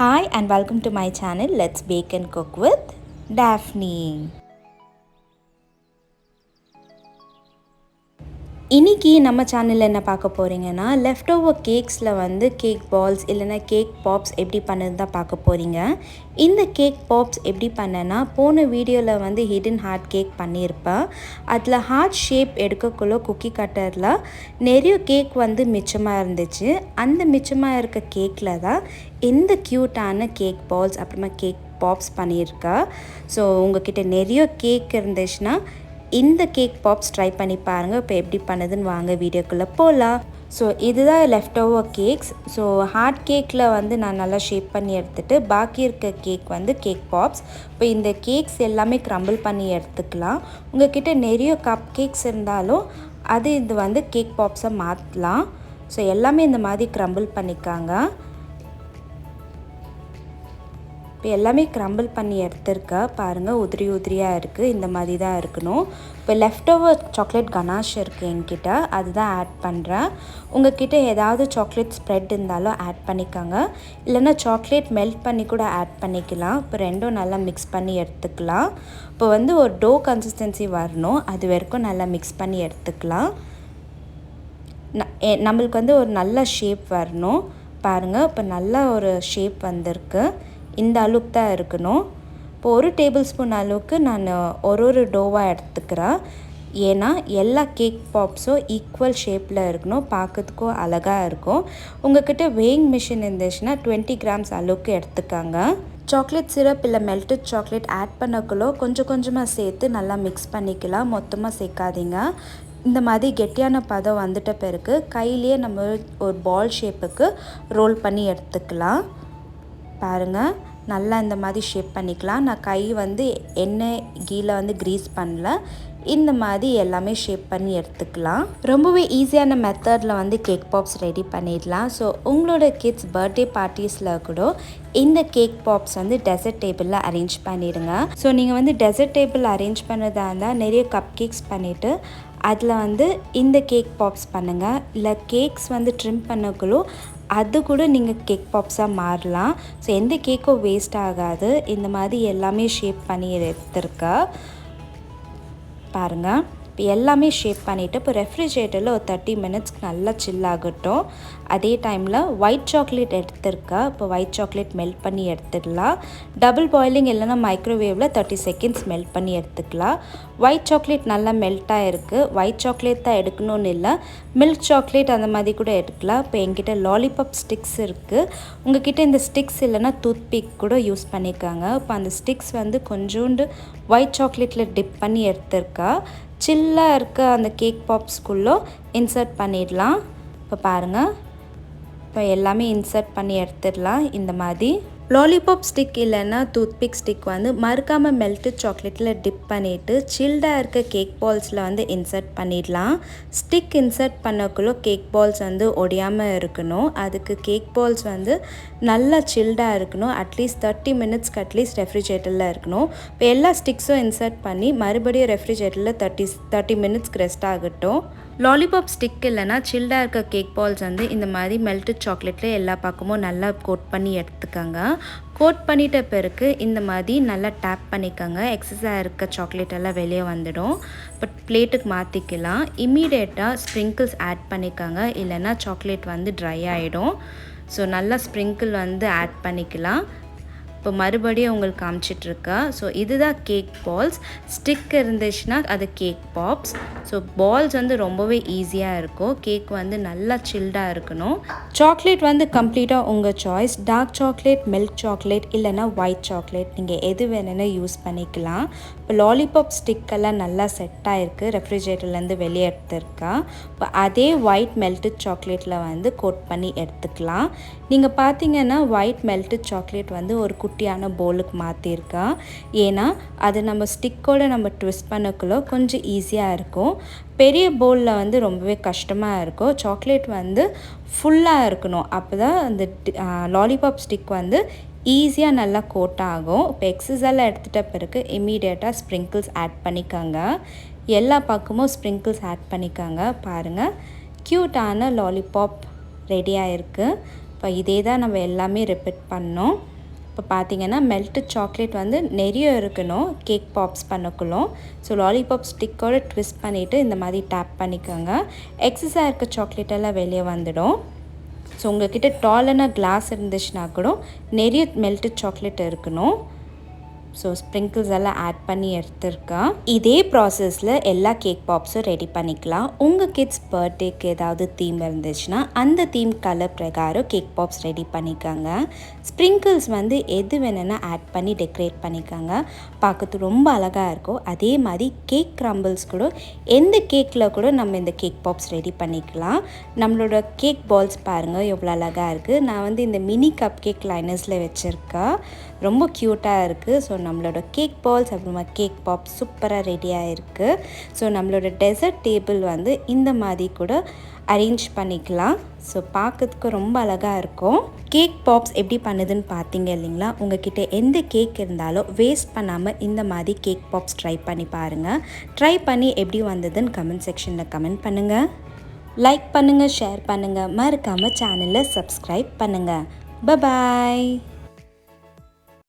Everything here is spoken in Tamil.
Hi and welcome to my channel. Let's bake and cook with Daphne. இன்னைக்கு நம்ம சேனல்ல என்ன பார்க்க போறீங்கன்னா லெஃப்ட் ஓவர் கேக்ஸ்ல வந்து கேக் பால்ஸ் இல்லனா கேக் பாப்ஸ் எப்படி பண்ணது தான் பார்க்க போறீங்க. இந்த கேக் பாப்ஸ் எப்படி பண்ணனா போன வீடியோல வந்து ஹிடன் ஹார்ட் கேக் பண்ணியிருப்பேன். அதில் ஹார்ட் ஷேப் எடுக்கக்குள்ள குக்கி கட்டரில் நிறைய கேக் வந்து மிச்சமாக இருந்துச்சு. அந்த மிச்சமாக இருக்க கேக்கில் தான் இந்த க்யூட்டான கேக் பால்ஸ் அப்புறமா கேக் பாப்ஸ் பண்ணியிருக்கேன். ஸோ உங்ககிட்ட நிறைய கேக் இருந்துச்சுன்னா இந்த கேக் பாப்ஸ் ட்ரை பண்ணி பாருங்கள். இப்போ எப்படி பண்ணுதுன்னு வாங்க வீடியோக்குள்ளே போகலாம். ஸோ இதுதான் left over cakes. So hard கேக்கில் வந்து நான் நல்லா ஷேப் பண்ணி எடுத்துகிட்டு பாக்கி இருக்க கேக் வந்து கேக் பாப்ஸ். இப்போ இந்த கேக்ஸ் எல்லாமே க்ரம்பிள் பண்ணி எடுத்துக்கலாம். உங்கள்கிட்ட நிறைய கப் கேக்ஸ் இருந்தாலும் இது வந்து கேக் பாப்ஸை மாற்றலாம். ஸோ எல்லாமே இந்த மாதிரி க்ரம்பிள் பண்ணிக்காங்க. இப்போ எல்லாமே க்ரம்பிள் பண்ணி எடுத்துருக்கா பாருங்கள், உதிரி உதிரியாக இருக்குது. இந்த மாதிரி தான் இருக்கணும். இப்போ லெஃப்ட் ஓவர் சாக்லேட் கனாஷ் இருக்குது என்கிட்ட, அதுதான் ஆட் பண்ணுறேன். உங்கள்கிட்ட ஏதாவது சாக்லேட் ஸ்ப்ரெட் இருந்தாலும் ஆட் பண்ணிக்கோங்க, இல்லைன்னா சாக்லேட் மெல்ட் பண்ணி கூட ஆட் பண்ணிக்கலாம். இப்போ ரெண்டும் நல்லா மிக்ஸ் பண்ணி எடுத்துக்கலாம். இப்போ வந்து ஒரு டோ கன்சிஸ்டன்சி வரணும், அது வரைக்கும் நல்லா மிக்ஸ் பண்ணி எடுத்துக்கலாம். நம்மளுக்கு வந்து ஒரு நல்ல ஷேப் வரணும். பாருங்கள், இப்போ நல்ல ஒரு ஷேப் வந்திருக்கு. இந்த அளவுக்கு தான் இருக்கணும். இப்போ ஒரு டேபிள் ஸ்பூன் அளவுக்கு நான் ஒரு டோவாக எடுத்துக்கிறேன். ஏன்னா எல்லா கேக் பாப்ஸும் ஈக்குவல் ஷேப்பில் இருக்கணும், பார்க்கறதுக்கும் அழகாக இருக்கும். உங்கள்கிட்ட வெயிங் மிஷின் இருந்துச்சுன்னா 20 கிராம்ஸ் அளவுக்கு எடுத்துக்காங்க. சாக்லேட் சிரப் இல்லை மெல்டட் சாக்லேட் ஆட் பண்ணக்குள்ளே கொஞ்சம் கொஞ்சமாக சேர்த்து நல்லா மிக்ஸ் பண்ணிக்கலாம், மொத்தமாக சேர்க்காதீங்க. இந்த மாதிரி கெட்டியான பதம் வந்துட்ட பிறகு கையிலேயே நம்ம ஒரு பால் ஷேப்புக்கு ரோல் பண்ணி எடுத்துக்கலாம். பாருங்கள், நல்லா இந்த மாதிரி ஷேப் பண்ணிக்கலாம். நான் கை வந்து எண்ணெய் கீழே வந்து க்ரீஸ் பண்ணல, இந்த மாதிரி எல்லாமே ஷேப் பண்ணி எடுத்துக்கலாம். ரொம்பவே ஈஸியான மெத்தடில் வந்து கேக் பாப்ஸ் ரெடி பண்ணிடலாம். ஸோ உங்களோட கிட்ஸ் பர்த்டே பார்ட்டிஸில் கூட இந்த கேக் பாப்ஸ் வந்து டெசர்ட் டேபிளில் அரேஞ்ச் பண்ணிடுங்க. ஸோ நீங்கள் வந்து டெசர்ட் டேபிள் அரேஞ்ச் பண்ணுறதா இருந்தால் நிறைய கப் கேக்ஸ் பண்ணிவிட்டு அதில் வந்து இந்த கேக் பாப்ஸ் பண்ணுங்கள். இல்லை கேக்ஸ் வந்து ட்ரிம் பண்ணக்குள்ளோ அது கூட நீங்கள் கேக் பாப்ஸாக மாறலாம். ஸோ எந்த கேக்கும் வேஸ்ட் ஆகாது. இந்த மாதிரி எல்லாமே ஷேப் பண்ணி எடுத்துருக்கா பாருங்கள். இப்போ எல்லாமே ஷேப் பண்ணிவிட்டு இப்போ ரெஃப்ரிஜரேட்டரில் ஒரு 30 மினிட்ஸ்க்கு நல்லா சில் ஆகட்டும். அதே டைமில் ஒயிட் சாக்லேட் எடுத்துருக்கா. இப்போ ஒயிட் சாக்லேட் மெல்ட் பண்ணி எடுத்துடலாம். டபுள் பாயிலிங் இல்லைன்னா மைக்ரோவேவில் 30 செகண்ட்ஸ் மெல்ட் பண்ணி எடுத்துக்கலாம். ஒயிட் சாக்லேட் நல்லா மெல்ட்டாக இருக்குது. ஒயிட் சாக்லேட் தான் எடுக்கணும்னு இல்லை, மில்க் சாக்லேட் அந்த மாதிரி கூட எடுக்கலாம். இப்போ என்கிட்ட லாலிபாப் ஸ்டிக்ஸ் இருக்குது. உங்கள்கிட்ட இந்த ஸ்டிக்ஸ் இல்லைன்னா டூத்பிக் கூட யூஸ் பண்ணியிருக்காங்க. இப்போ அந்த ஸ்டிக்ஸ் வந்து கொஞ்சோண்டு ஒயிட் சாக்லேட்டில் டிப் பண்ணி எடுத்துருக்கா. சில்லாக இருக்க அந்த கேக் பாப்ஸ்குள்ளே இன்சர்ட் பண்ணிடலாம். இப்போ பாருங்கள், இப்போ எல்லாமே இன்சர்ட் பண்ணி எடுத்துடலாம். இந்த மாதிரி லாலிபாப் ஸ்டிக் இல்லைன்னா டூத்பிக் ஸ்டிக் வந்து மறக்காமல் மெல்டட் சாக்லேட்டில் டிப் பண்ணிவிட்டு சில்டாக இருக்க கேக் பால்ஸில் வந்து இன்சர்ட் பண்ணிடலாம். ஸ்டிக் இன்சர்ட் பண்ணக்குள்ளே கேக் பால்ஸ் வந்து ஒடியாமல் இருக்கணும். அதுக்கு கேக் பால்ஸ் வந்து நல்லா சில்டாக இருக்கணும். அட்லீஸ்ட் 30 மினிட்ஸ்க்கு அட்லீஸ்ட் ரெஃப்ரிஜரேட்டரில் இருக்கணும். இப்போ எல்லா ஸ்டிக்ஸும் இன்சர்ட் பண்ணி மறுபடியும் ரெஃப்ரிஜரேட்டரில் 30 மினிட்ஸ்க்கு ரெஸ்ட் ஆகட்டும். லாலிபாப் ஸ்டிக் இல்லைன்னா சில்டாக இருக்க கேக் பால்ஸ் வந்து இந்த மாதிரி மெல்டட் சாக்லேட்டில் எல்லா பக்கமும் நல்லா கோட் பண்ணி எடுத்துக்கோங்க. கோட் பண்ணிட்ட பிறகு இந்த மாதிரி நல்லா டேப் பண்ணிக்கோங்க. எக்ஸஸாக இருக்க சாக்லேட் எல்லாம் வெளியே வந்துடும். பட் பிளேட்டுக்கு மாற்றிக்கலாம். இம்மீடியட்டாக ஸ்ப்ரிங்கிள்ஸ் ஆட் பண்ணிக்கோங்க, இல்லைன்னா சாக்லேட் வந்து ட்ரை ஆகிடும். ஸோ நல்லா ஸ்ப்ரிங்கிள் வந்து ஆட் பண்ணிக்கலாம். இப்போ மறுபடியும் உங்களுக்கு காமிச்சிட்ருக்கா. ஸோ இதுதான் கேக் பால்ஸ். ஸ்டிக் இருந்துச்சுன்னா அது கேக் பாப்ஸ். ஸோ பால்ஸ் வந்து ரொம்பவே ஈஸியாக இருக்கும். கேக் வந்து நல்லா சில்டாக இருக்கணும். சாக்லேட் வந்து கம்ப்ளீட்டாக உங்கள் choice. Dark chocolate, milk chocolate இல்லைன்னா ஒயிட் சாக்லேட் நீங்கள் எது வேணும்னு யூஸ் பண்ணிக்கலாம். இப்போ லாலிபாப் ஸ்டிக்கெல்லாம் நல்லா செட் ஆகிருக்கு, ரெஃப்ரிஜரேட்டர்லேருந்து வெளியே எடுத்துருக்கா. இப்போ அதே ஒயிட் மெல்டட் சாக்லேட்டில் வந்து கோட் பண்ணி எடுத்துக்கலாம். நீங்கள் பார்த்தீங்கன்னா ஒயிட் மெல்டட் சாக்லேட் வந்து ஒரு குட்டியான பவுலுக்கு மாற்றிருக்கா. ஏன்னா அது நம்ம ஸ்டிக்கோடு நம்ம ட்விஸ்ட் பண்ணக்குள்ளே கொஞ்சம் ஈஸியாக இருக்கும். பெரிய பவுலில் வந்து ரொம்பவே கஷ்டமாக இருக்கும். சாக்லேட் வந்து ஃபுல்லாக இருக்கணும், அப்போ தான் அந்த லாலிபாப் ஸ்டிக் வந்து ஈஸியாக நல்லா கோட் ஆகும். இப்போ எக்ஸஸெல்லாம் எடுத்துகிட்ட பிறகு இம்மீடியட்டாக ஸ்ப்ரிங்கிள்ஸ் ஆட் பண்ணிக்கோங்க. எல்லா பக்கமும் ஸ்ப்ரிங்கிள்ஸ் ஆட் பண்ணிக்கோங்க. பாருங்கள், க்யூட்டான லாலிபாப் ரெடியாக இருக்குது. இப்போ இதே தான் நம்ம எல்லாமே ரிப்பீட் பண்ணோம். இப்போ பார்த்தீங்கன்னா மெல்டட் சாக்லேட் வந்து நிறைய இருக்கணும் கேக் பாப்ஸ் பண்ணக்குள்ளும். ஸோ லாலிபாப் ஸ்டிக்கோட ட்விஸ்ட் பண்ணிவிட்டு இந்த மாதிரி டேப் பண்ணிக்கோங்க. எக்ஸஸாக இருக்க சாக்லேட் எல்லாம் வெளியே வந்துடும். ஸோ உங்கள்கிட்ட டாலான கிளாஸ் இருந்துச்சுன்னா கூட நிறைய மெல்டட் சாக்லேட் இருக்கணும். ஸோ ஸ்ப்ரிங்கிள்ஸ் எல்லாம் ஆட் பண்ணி எடுத்துருக்கேன். இதே ப்ராசஸில் எல்லா கேக் பாப்ஸும் ரெடி பண்ணிக்கலாம். உங்கள் கிட்ஸ் பர்த்டேக்கு ஏதாவது தீம் இருந்துச்சுன்னா அந்த தீம் கலர் பிரகாரம் கேக் பாப்ஸ் ரெடி பண்ணிக்கோங்க. ஸ்ப்ரிங்கிள்ஸ் வந்து எது வேணும்னா ஆட் பண்ணி டெக்கரேட் பண்ணிக்கோங்க. பார்க்கறது ரொம்ப அழகாக இருக்கும். அதே மாதிரி கேக் க்ரம்பிள்ஸ் கூட எந்த கேக்கில் கூட நம்ம இந்த கேக் பாப்ஸ் ரெடி பண்ணிக்கலாம். நம்மளோட கேக் பால்ஸ் பாருங்கள் எவ்வளோ அழகாக இருக்குது. நான் வந்து இந்த மினி கப் கேக் லைனர்ஸில் வச்சுருக்கேன். ரொம்ப க்யூட்டாக இருக்குது. ஸோ நம்மளோட கேக் பால்ஸ் அப்புறமா கேக் பாப் சூப்பராக ரெடியாக இருக்குது. ஸோ நம்மளோட டெசர்ட் டேபிள் வந்து இந்த மாதிரி கூட அரேஞ்ச் பண்ணிக்கலாம். ஸோ பார்க்கறதுக்கு ரொம்ப அழகாக இருக்கும். கேக் பாப்ஸ் எப்படி பண்ணுதுன்னு பார்த்தீங்க இல்லைங்களா? உங்ககிட்ட எந்த கேக் இருந்தாலும் வேஸ்ட் பண்ணாமல் இந்த மாதிரி கேக் பாப்ஸ் ட்ரை பண்ணி பாருங்கள். ட்ரை பண்ணி எப்படி வந்ததுன்னு கமெண்ட் செக்ஷனில் கமெண்ட் பண்ணுங்கள். லைக் பண்ணுங்கள், ஷேர் பண்ணுங்கள், மறக்காமல் சேனலை சப்ஸ்கிரைப் பண்ணுங்கள். பாய்.